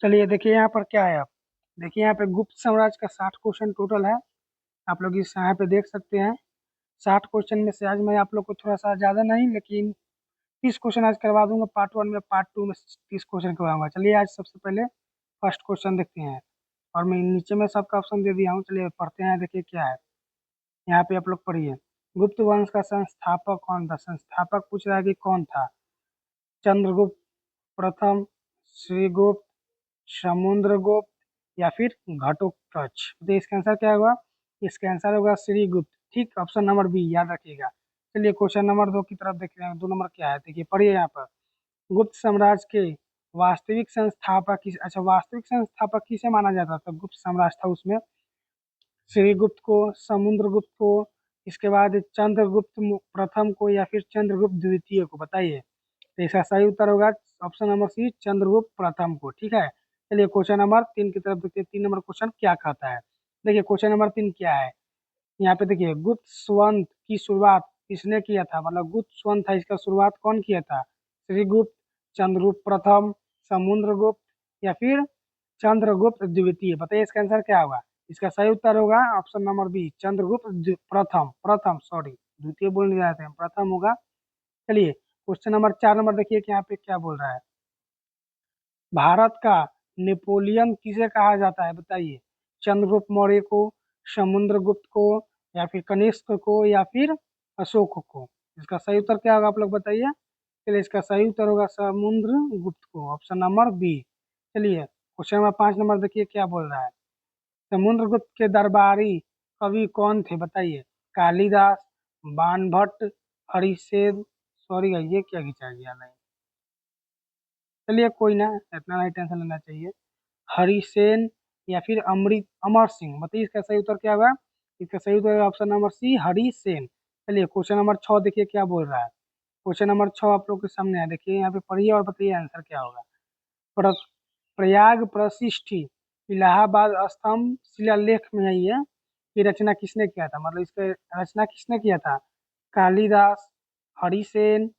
चलिए देखिए यहाँ पर क्या है। आप देखिए यहाँ पे गुप्त साम्राज्य का 60 क्वेश्चन टोटल है। आप लोग इस यहाँ पे देख सकते हैं। 60 क्वेश्चन में से आज मैं आप लोग को थोड़ा सा ज़्यादा नहीं, लेकिन 30 क्वेश्चन आज करवा दूंगा। पार्ट 1 में, पार्ट 2 में 30 क्वेश्चन करवाऊंगा। चलिए आज सबसे पहले फर्स्ट क्वेश्चन देखते हैं। और मैं नीचे में सबका ऑप्शन दे दिया हूँ। चलिए पढ़ते हैं, देखिए क्या है। यहाँ पे आप लोग पढ़िए। गुप्त वंश का संस्थापक कौन था? संस्थापक पूछ रहा है कि कौन था। चंद्रगुप्त प्रथम, श्रीगुप्त, समुद्रगुप्त या फिर घटोत्कच। तो इसका आंसर क्या होगा? इसका आंसर होगा श्रीगुप्त। ठीक, ऑप्शन नंबर बी याद रखिएगा। चलिए क्वेश्चन नंबर 2 की तरफ देख रहे हैं। 2 नंबर क्या है, देखिए पढ़िए यहाँ पर। गुप्त साम्राज्य के वास्तविक संस्थापक किस, अच्छा वास्तविक संस्थापक किसे माना जाता था? गुप्त साम्राज्य था उसमें श्रीगुप्त को, समुद्रगुप्त को, इसके बाद चंद्रगुप्त प्रथम को या फिर चंद्रगुप्त द्वितीय को, बताइए। तो इसका सही उत्तर होगा ऑप्शन नंबर सी, चंद्रगुप्त प्रथम को। ठीक है, चलिए क्वेश्चन नंबर 3 की तरफ देखिए। 3 नंबर क्वेश्चन क्या कहता है, देखिए क्वेश्चन नंबर 3 क्या है। यहाँ पे देखिए, गुप्त स्वंत की शुरुआत किसने किया था? मतलब गुप्त स्वंत था, इसका शुरुआत कौन किया था? श्रीगुप्त, चंद्रगुप्त प्रथम, समुद्रगुप्त या फिर चंद्रगुप्त द्वितीय। बताइए इसका आंसर क्या होगा? इसका सही उत्तर होगा ऑप्शन नंबर बी, चंद्रगुप्त प्रथम। प्रथम, सॉरी, द्वितीय बोल नहीं रहे थे हम, प्रथम होगा। चलिए क्वेश्चन नंबर 4 नंबर देखिए कि यहाँ पे क्या बोल रहा है। भारत का नेपोलियन किसे कहा जाता है? बताइए। चंद्रगुप्त मौर्य को, समुद्रगुप्त को या फिर कनिष्क को या फिर अशोक को। इसका सही उत्तर क्या होगा आप लोग बताइए। चलिए इसका सही उत्तर होगा समुद्रगुप्त को, ऑप्शन नंबर बी। चलिए क्वेश्चन नंबर 5 नंबर देखिए क्या बोल रहा है। समुद्रगुप्त के दरबारी कवि कौन थे? बताइए। कालिदास, बाणभट्ट, हरिश्चंद्र, सॉरी ये क्या खिंचा गया नहीं। चलिए कोई ना, इतना नहीं टेंशन लेना चाहिए। हरिसेन या फिर अमृत अमर सिंह। बताइए इसका सही उत्तर क्या होगा? इसका सही उत्तर ऑप्शन नंबर सी, हरिसेन। चलिए क्वेश्चन नंबर 6 देखिए क्या बोल रहा है। क्वेश्चन नंबर 6 आप लोग के सामने है, देखिए यहाँ पे पढ़िए और बताइए आंसर क्या होगा। प्र, प्रयाग प्रशिष्टि इलाहाबाद स्तंभ शिलालेख में है ये। की रचना किसने किया था? मतलब इसका रचना किसने किया था? कालिदास, हरिसेन,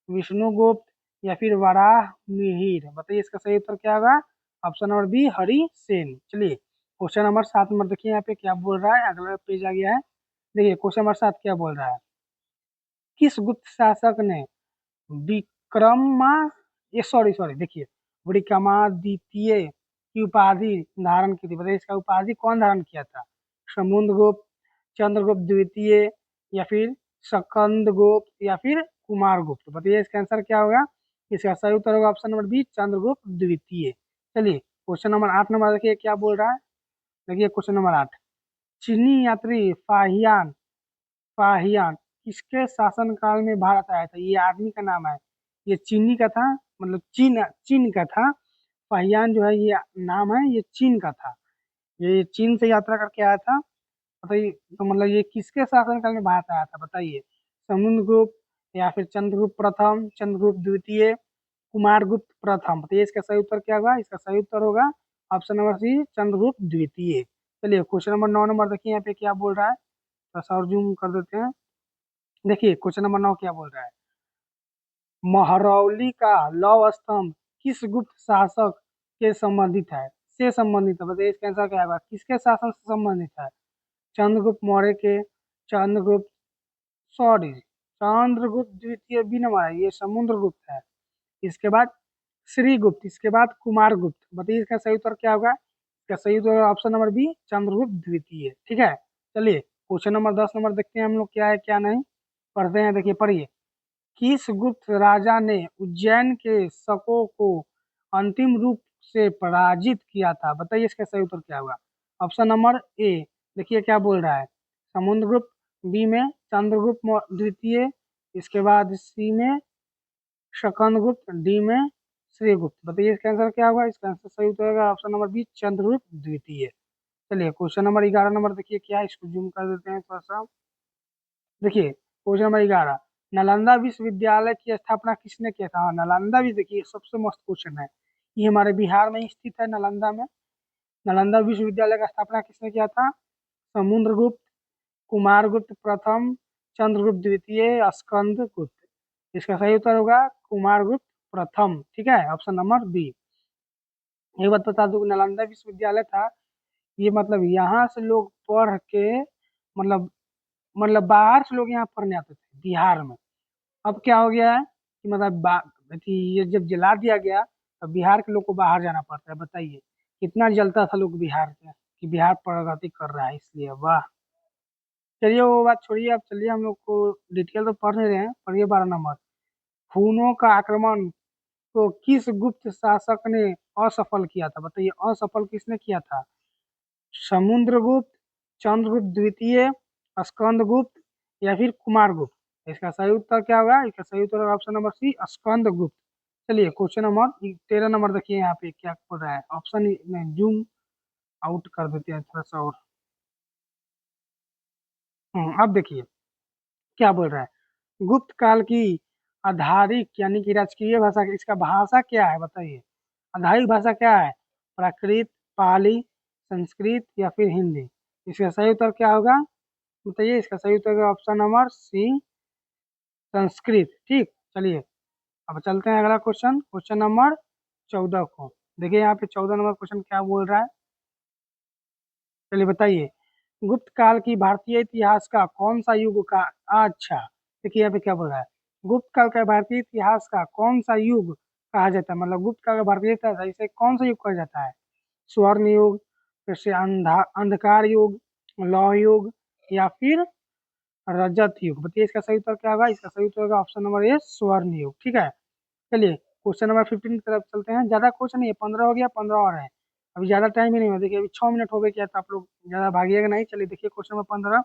विष्णुगुप्त या फिर वराह मिहिर। बताइए इसका सही उत्तर क्या होगा? Option number B, Harisena. चलिए क्वेश्चन नंबर 7 नंबर देखिए यहाँ पे क्या बोल रहा है। अगला पेज आ गया है। देखिए क्वेश्चन नंबर 7 क्या बोल रहा है। किस गुप्त शासक ने विक्रमा, ये सॉरी सॉरी देखिए, विक्रमादित्य की उपाधि धारण की थी? बताइए इसका उपाधि कौन धारण किया था? समुद्रगुप्त, चंद्रगुप्त द्वितीय या फिर स्कंदगुप्त या फिर कुमारगुप्त। बताइए इसका आंसर क्या होगा? इसका सही उत्तर होगा ऑप्शन नंबर बी, चंद्रगुप्त द्वितीय। चलिए क्वेश्चन नंबर 8 नंबर देखिए क्या बोल रहा है। देखिए क्वेश्चन नंबर 8। चीनी यात्री फाहियान, फाहियान किसके शासनकाल में भारत आया था? ये आदमी का नाम है, ये चीनी का था, मतलब चीन चीन का था। फाहियान जो है ये नाम है, ये चीन का था। ये चीन से यात्रा करके आया था। बताइए तो मतलब ये किसके शासनकाल में भारत आया था? बताइए। समुद्रगुप्त या फिर चंद्रगुप्त प्रथम, चंद्रगुप्त द्वितीय, कुमारगुप्त प्रथम। बताइए इसका सही उत्तर क्या होगा? इसका सही उत्तर होगा ऑप्शन नंबर सी, चंद्रगुप्त द्वितीय। चलिए क्वेश्चन नंबर 9 नंबर देखिए यहाँ पे क्या बोल रहा है। थोड़ा सा और जूम कर देते हैं। देखिए क्वेश्चन नंबर 9 क्या बोल रहा है। महरौली का लौह स्तंभ किस गुप्त शासक के संबंधित है, से संबंधित है? बताइए इसका आंसर क्या होगा? किसके शासन से संबंधित है? चंद्रगुप्त मौर्य के, चंद्रगुप्त, सॉरी चंद्रगुप्त द्वितीय भी नंबर है, ये समुद्रगुप्त है। इसके बाद श्रीगुप्त, इसके बाद कुमारगुप्त। बताइए इसका सही उत्तर क्या होगा? इसका सही उत्तर ऑप्शन नंबर बी, चंद्रगुप्त द्वितीय। ठीक है, चलिए क्वेश्चन नंबर 10 नंबर देखते हैं हम लोग क्या है क्या नहीं। पढ़ते हैं, देखिए पढ़िए। किस गुप्त राजा ने उज्जैन के शकों को अंतिम रूप से पराजित किया था? बताइए इसका सही उत्तर क्या होगा? ऑप्शन नंबर ए देखिए क्या बोल रहा है। समुद्रगुप्त, बी में चंद्रगुप्त द्वितीय, इसके बाद सी में शकंदगुप्त, डी में श्रीगुप्त। बताइए इसका आंसर क्या होगा? इसका आंसर सही उत्तर होगा ऑप्शन नंबर बी, चंद्रगुप्त द्वितीय। चलिए क्वेश्चन नंबर 11 नंबर देखिए क्या है, इसको जूम कर देते हैं थोड़ा सा। देखिए क्वेश्चन नंबर 11। नालंदा विश्वविद्यालय की स्थापना किसने किया था? हाँ, नालंदा भी देखिए सबसे मस्त क्वेश्चन है। ये हमारे बिहार में स्थित है, नालंदा में। नालंदा विश्वविद्यालय का स्थापना किसने किया था? समुद्रगुप्त, कुमारगुप्त प्रथम, चंद्रगुप्त द्वितीय, स्कंदगुप्त। इसका सही उत्तर होगा कुमारगुप्त प्रथम। ठीक है, ऑप्शन नंबर बी। ये बात बता दूं, नालंदा विश्वविद्यालय था, ये मतलब यहाँ से लोग पढ़ के मतलब बाहर से लोग यहाँ पढ़ने आते थे बिहार में। अब क्या हो गया है कि मतलब ये जब जला दिया गया, तो बिहार के लोग को बाहर जाना पड़ता है। बताइए कितना जलता था लोग बिहार से कि बिहार प्रगति कर रहा है इसलिए। वाह। चलिए वो बात छोड़िए, अब चलिए हम लोग को डिटेल तो पढ़ नहीं रहे हैं, पढ़िए 12 नंबर। हुनों का आक्रमण को किस गुप्त शासक ने असफल किया था? बताइए असफल किसने किया था? समुद्रगुप्त, चंद्रगुप्त द्वितीय, स्कंदगुप्त या फिर कुमारगुप्त? इसका सही उत्तर क्या होगा? इसका सही उत्तर होगा ऑप्शन नंबर सी, स्कंदगुप्त। चलिए क्वेश्चन नंबर 13 नंबर देखिए यहाँ पे क्या बोल रहा है। ऑप्शन में जूम आउट कर देते हैं थोड़ा सा और। अब देखिए क्या बोल रहा है। गुप्त काल की आधारिक यानी कि राजकीय भाषा, इसका भाषा क्या है बताइए? आधारिक भाषा क्या है? प्राकृत, पाली, संस्कृत या फिर हिंदी? इसका सही उत्तर क्या होगा बताइए? इसका सही उत्तर होगा ऑप्शन नंबर सी, संस्कृत। ठीक। चलिए अब चलते हैं अगला क्वेश्चन, क्वेश्चन नंबर 14 को। देखिए यहाँ पे 14 नंबर क्वेश्चन क्या बोल रहा है। चलिए बताइए, गुप्त काल की भारतीय इतिहास का कौन सा युग का? अच्छा, देखिए यहाँ पे क्या बोल रहा है। गुप्त काल का भारतीय इतिहास का कौन सा युग कहा जाता है? मतलब गुप्त काल का भारतीय इतिहास है, इसे कौन सा युग कहा जाता है? स्वर्ण युग, फिर से अंधकार युग, लौह युग या फिर रजत युग? बताइए इसका सही उत्तर क्या होगा? इसका सही उत्तर होगा ऑप्शन नंबर ए, स्वर्ण युग। ठीक है। चलिए क्वेश्चन नंबर 15 की तरफ चलते हैं। ज्यादा क्वेश्चन नहीं है, 15 हो गया, 15 और है। अभी ज्यादा टाइम ही नहीं हुआ, देखिए अभी 6 मिनट हो गए क्या, तो आप लोग ज्यादा भागिएगा नहीं। चलिए देखिए क्वेश्चन नंबर 15।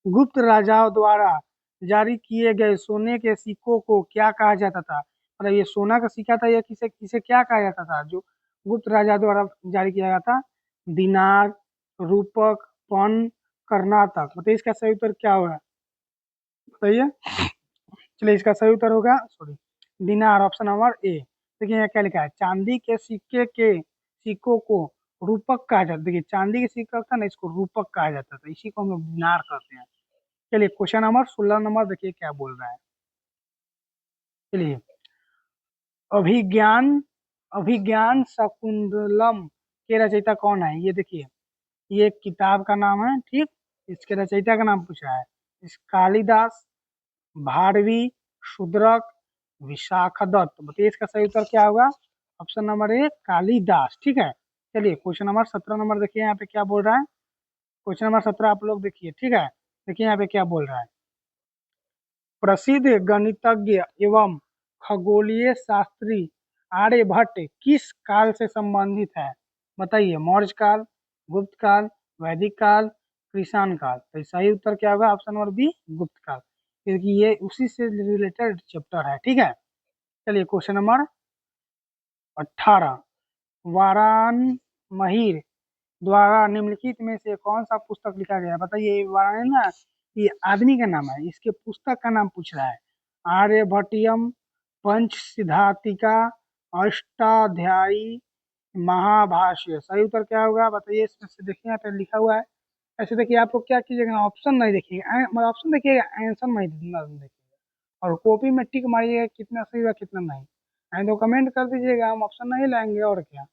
गुप्त राजाओं द्वारा जारी किए गए सोने के सिक्कों को क्या कहा जाता था? मतलब ये सोना का सिक्का था, या किसे किसे क्या कहा जाता था जो गुप्त राजा द्वारा जारी किया गया था? दिनार, रूपक, पन, कर्नाटक? बताइए इसका सही उत्तर क्या होगा बताइए? चलिए इसका सही उत्तर होगा, सॉरी, दिनार, ऑप्शन नंबर ए। देखिए यहाँ क्या लिखा है, चांदी के सिक्के के सिक्कों को रूपक कहा जाता है। देखिए चांदी के सिक्का होता है ना, इसको रूपक कहा जाता था, इसी को हम लोग दिनार कहते हैं। चलिए क्वेश्चन नंबर 16 देखिए क्या बोल रहा है। चलिए, अभिज्ञान अभिज्ञान शकुंतलम के रचयिता कौन है? ये देखिए, ये एक किताब का नाम है। ठीक। इसके रचयिता का नाम पूछा है। इस कालिदास, भारवी, शूद्रक, विशाखदत्त? बताइए इसका सही उत्तर क्या होगा? Option number A, Kalidas. ठीक है। चलिए क्वेश्चन नंबर 17 देखिए यहाँ पे क्या बोल रहा है। क्वेश्चन नंबर 17 आप लोग देखिए। ठीक है। देखिए यहाँ पे क्या बोल रहा है। प्रसिद्ध गणितज्ञ एवं खगोलीय शास्त्री आर्यभट्ट किस काल से संबंधित है? बताइए, मौर्य काल, गुप्त काल, वैदिक काल, कृषाण काल? तो सही उत्तर क्या होगा? ऑप्शन नंबर बी, गुप्त काल, क्योंकि ये उसी से रिलेटेड चैप्टर है। ठीक है। चलिए क्वेश्चन नंबर 18। वारान महिर द्वारा निम्नलिखित में से कौन सा पुस्तक लिखा गया है? बताइए, वारान ना, ये आदमी का नाम है, इसके पुस्तक का नाम पूछ रहा है। आर्यभट्टियम, पंच सिद्धांतिका, अष्टाध्यायी, महाभाष्य? सही उत्तर क्या होगा बताइए? इसमें से देखिए यहाँ पे लिखा हुआ है। ऐसे देखिए आप लोग क्या कीजिएगा, ऑप्शन नहीं देखिएगा, मतलब ऑप्शन देखिएगा, आंसर नहीं देखिएगा, और कॉपी में टिक मारिएगा कितना सही हुआ कितना नहीं। नहीं तो कमेंट कर दीजिएगा, हम ऑप्शन नहीं लाएंगे और क्या।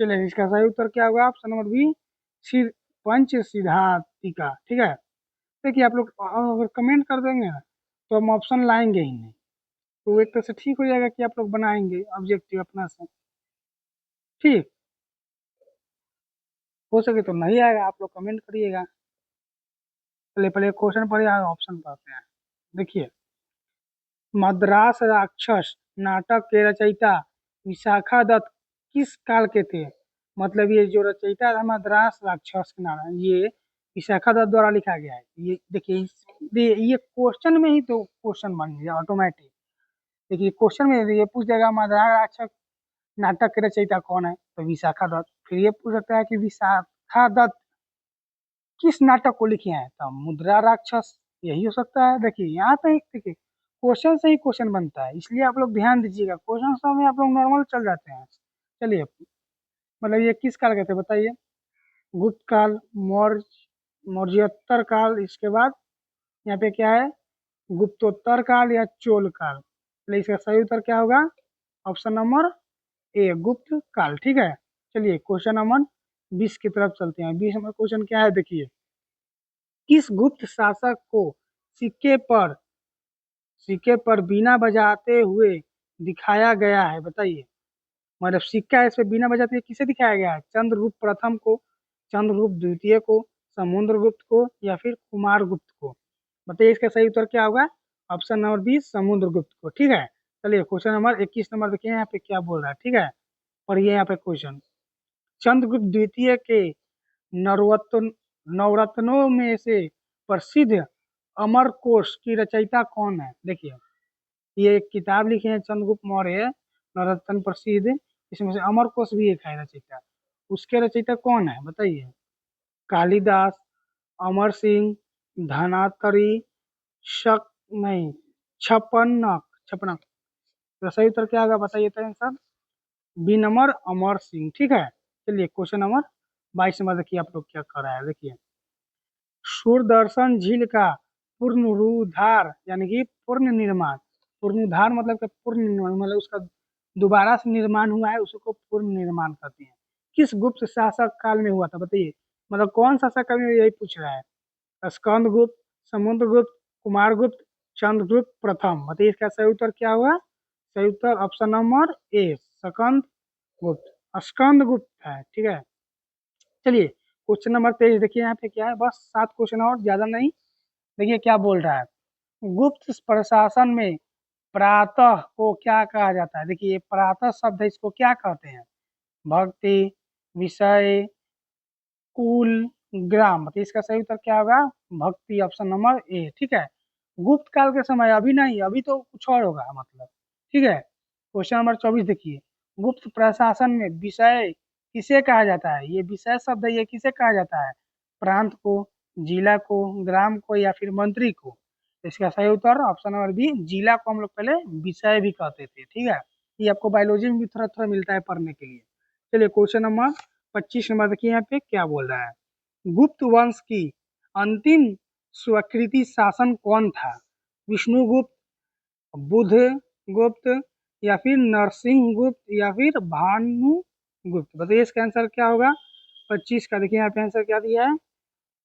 चलिए इसका सही उत्तर क्या होगा? ऑप्शन नंबर बी, सिर पंच सिद्धांतिका। ठीक है। देखिए आप लोग अगर कमेंट कर देंगे ना, तो हम ऑप्शन लाएंगे ही नहीं। तो एक तरह से ठीक हो जाएगा कि आप लोग बनाएंगे ऑब्जेक्टिव अपना से। ठीक। हो सके तो नहीं आएगा, आप लोग कमेंट करिएगा। चलिए पहले क्वेश्चन पढ़िए, ऑप्शन पढ़ते हैं। देखिए, मद्रास राक्षस नाटक के रचयिता विशाखा दत्त किस काल के थे? मतलब ये जो रचयिता था मद्रास राक्षस के नाटक, ये विशाखा दत्त द्वारा लिखा गया है। ये देखिए ये क्वेश्चन में ही तो क्वेश्चन बन गया ऑटोमेटिक। देखिए क्वेश्चन में ये पूछ जाएगा मद्रास राक्षस नाटक के रचयिता कौन है, तो विशाखा दत्त। फिर ये पूछ सकता है कि विशाखा दत्त किस नाटक को लिखे हैं, तो मुद्रा राक्षस यही हो सकता है। देखिए यहाँ पे देखिए क्वेश्चन से ही क्वेश्चन बनता है, इसलिए आप लोग ध्यान दीजिएगा। क्वेश्चन सब में आप लोग नॉर्मल चल जाते हैं। चलिए, मतलब ये किस काल के थे बताइए? गुप्त काल, मौर्योत्तर काल, इसके बाद यहाँ पे क्या है, गुप्तोत्तर काल या चोल काल? चलिए इसका सही उत्तर क्या होगा? ऑप्शन नंबर ए गुप्त काल। ठीक है, चलिए क्वेश्चन नंबर 20 की तरफ चलते हैं। 20 नंबर क्वेश्चन क्या है, देखिए। किस गुप्त शासक को सिक्के पर सिक्के पर बीना बजाते हुए दिखाया गया है, बताइए। मतलब सिक्का है, इस पे बीना बजाते हुए किसे दिखाया गया है? चंद्रगुप्त प्रथम को, चंद्रगुप्त द्वितीय को, समुद्रगुप्त को, या फिर कुमारगुप्त को। बताइए इसका सही उत्तर क्या होगा? ऑप्शन नंबर बी, समुद्रगुप्त को। ठीक है, चलिए क्वेश्चन नंबर 21 नंबर देखिए यहाँ पे क्या बोल रहा है। ठीक है, और ये यहाँ पे क्वेश्चन, चंद्रगुप्त द्वितीय के नवरत्न नवरत्नों में से प्रसिद्ध अमरकोश की रचयिता कौन है? देखिए, ये एक किताब लिखे हैं चंद्रगुप्त मौर्य नवरत्न प्रसिद्ध, इसमें से अमरकोश भी एक है रचयिता। उसके रचयिता कौन है, बताइए। कालिदास, अमर सिंह, धनातरी, शक नहीं, छपन्नक छपनक। तो सही उत्तर क्या होगा, बताइए तो answer. B number, Amar Singh. ठीक है, चलिए क्वेश्चन नंबर 22 नंबर देखिए आप लोग क्या कर रहा है, देखिए। सूरदर्शन झील का पुनरुद्धार यानी कि पुनर्निर्माण, पुनरुद्धार मतलब कि पुनर्निर्माण मतलब उसका दोबारा से निर्माण हुआ है, उसको पुनर्निर्माण कहते हैं। किस गुप्त शासक काल में हुआ था, बताइए। मतलब कौन शासक काल में, यही पूछ रहा है। स्कंदगुप्त, समुद्रगुप्त, कुमारगुप्त, चंद्रगुप्त प्रथम। बताइए इसका सही उत्तर क्या हुआ? सही उत्तर ऑप्शन नंबर ए, स्कंद गुप्त, स्कंदगुप्त है। ठीक है, चलिए क्वेश्चन नंबर 23 देखिए यहाँ पे क्या है, बस 7 क्वेश्चन और, ज्यादा नहीं। देखिए क्या बोल रहा है। गुप्त प्रशासन में प्रातः को क्या कहा जाता है? देखिए प्रातः शब्द है, इसको क्या कहते हैं? भक्ति, विषय, कुल, ग्राम। तो इसका सही उत्तर क्या होगा? भक्ति, ऑप्शन नंबर ए। ठीक है, गुप्त काल के समय, अभी नहीं, अभी तो कुछ और होगा मतलब। ठीक है, क्वेश्चन नंबर 24 देखिए। गुप्त प्रशासन में विषय किसे कहा जाता है? ये विषय शब्द है, ये किसे कहा जाता है? प्रांत को, जिला को, ग्राम को, या फिर मंत्री को। तो इसका सही उत्तर ऑप्शन नंबर बी, जिला को हम लोग पहले विषय भी कहते थे। ठीक है, ये आपको बायोलॉजी में भी थोड़ा थोड़ा मिलता है पढ़ने के लिए। चलिए क्वेश्चन नंबर 25 नंबर देखिए यहाँ पे क्या बोल रहा है। गुप्त वंश की अंतिम स्वीकृति शासन कौन था? विष्णुगुप्त, बुध गुप्त, या फिर नरसिंह गुप्त, या फिर भानुगुप्त। बताइए इसका आंसर क्या होगा? 25 का देखिए यहाँ पे आंसर क्या दिया है?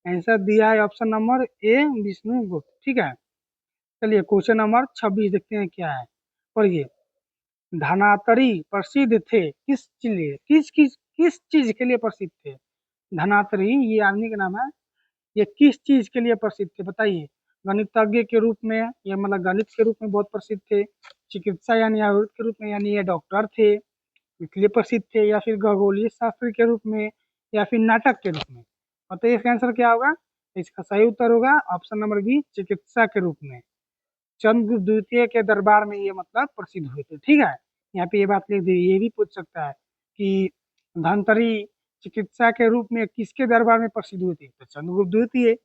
आंसर दिया है ऑप्शन नंबर ए, विष्णुगुप्त। ठीक है, चलिए क्वेश्चन नंबर 26 देखते हैं क्या है, पढ़िए। धनातरी प्रसिद्ध थे किस चीज किस चीज के लिए प्रसिद्ध थे? धनातरी ये आदमी का नाम है, ये किस चीज के लिए प्रसिद्ध थे, बताइए। गणितज्ञ के रूप में, ये मतलब गणित के रूप में बहुत प्रसिद्ध थे। चिकित्सा यानी आयुर्वेद के रूप में, यानी ये डॉक्टर थे, इसलिए प्रसिद्ध थे। या फिर खगोलीय शास्त्र के रूप में, या फिर नाटक के रूप में। बताइए इसका आंसर क्या होगा? इसका सही उत्तर होगा ऑप्शन नंबर बी, चिकित्सा के रूप में। चंद्रगुप्त द्वितीय के दरबार में ये मतलब प्रसिद्ध हुए थे। ठीक है, यहाँ पे ये बात लिख दी। ये भी पूछ सकता है कि धनतरी चिकित्सा के रूप में किसके दरबार में प्रसिद्ध हुए थे? तो चंद्रगुप्त द्वितीय।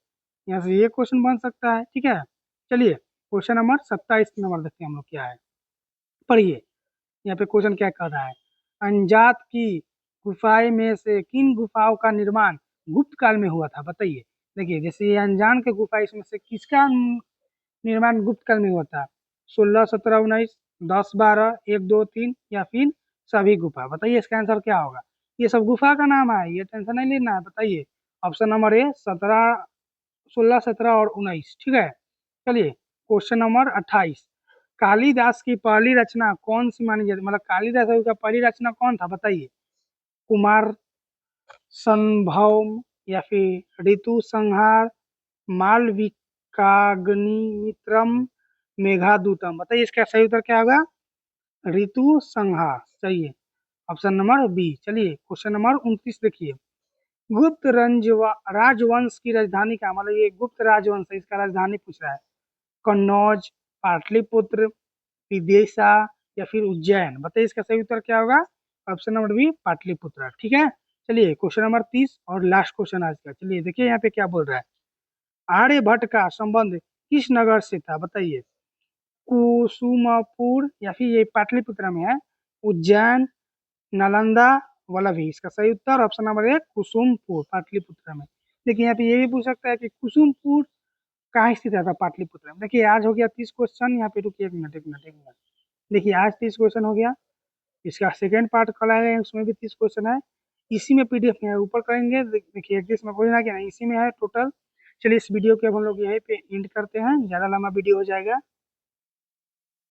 यहाँ से ये क्वेश्चन बन सकता है। ठीक है, चलिए क्वेश्चन नंबर 27 नंबर देखते हैं हम लोग क्या है, पढ़िए। यहाँ पे क्वेश्चन क्या कर रहा है। अनजात की गुफाएं में से किन गुफाओं का निर्माण गुप्त काल में हुआ था, बताइए। देखिए जैसे ये अनजान के गुफा, इसमें से किसका निर्माण गुप्त काल में हुआ था? 16, 17, 19, 10, 12, 1, 2, 3, या फिर सभी गुफा। बताइए इसका आंसर क्या होगा? ये सब गुफा का नाम है, ये टेंशन नहीं लेना है। बताइए ऑप्शन नंबर ए, 17, 16, 17 और 19। ठीक है, चलिए क्वेश्चन नंबर 28। कालिदास की पहली रचना कौन सी मानी जाती है? मतलब कालिदास का पहली रचना कौन था, बताइए। कुमार संभव, या फिर ऋतु संहार, मालविकाग्निमित्रम, मेघादूतम। बताइए इसका सही उत्तर क्या होगा? ऋतु संहार, चाहिए ऑप्शन नंबर बी। चलिए क्वेश्चन नंबर 29 देखिए। गुप्त राजवंश की राजधानी का, मतलब ये गुप्त राजवंश है, इसका राजधानी पूछ रहा है। कन्नौज, पाटलिपुत्र, विदिशा, या फिर उज्जैन। बताइए इसका सही उत्तर क्या होगा? Option number B, Pataliputra. ठीक है, चलिए क्वेश्चन नंबर 30 और लास्ट क्वेश्चन आज का। चलिए देखिए यहाँ पे क्या बोल रहा है। आर्यभट्ट का संबंध किस नगर से था, बताइए। कुसुमपुर, या फिर ये पाटलिपुत्र में है, उज्जैन, नालंदा, वल्लभी। इसका सही उत्तर ऑप्शन नंबर एक, कुसुमपुर, पाटलिपुत्र में। देखिए यहाँ पे ये भी पूछ सकता है कि कुसुमपुर कहाँ स्थित था पाटलिपुत्र में। देखिए आज हो गया 30 क्वेश्चन। यहाँ पे रुकिए, एक मिनट एक मिनट एक मिनट। देखिए आज 30 क्वेश्चन हो गया। इसका सेकेंड पार्ट कल आएगा, उसमें भी 30 क्वेश्चन है। इसी में पीडीएफ में है, ऊपर करेंगे देखिए एग्जिस्ट में खोजना कि नहीं, इसी में है टोटल। चलिए इस वीडियो के अब हम लोग यहीं पे एंड करते हैं, ज़्यादा लंबा वीडियो हो जाएगा।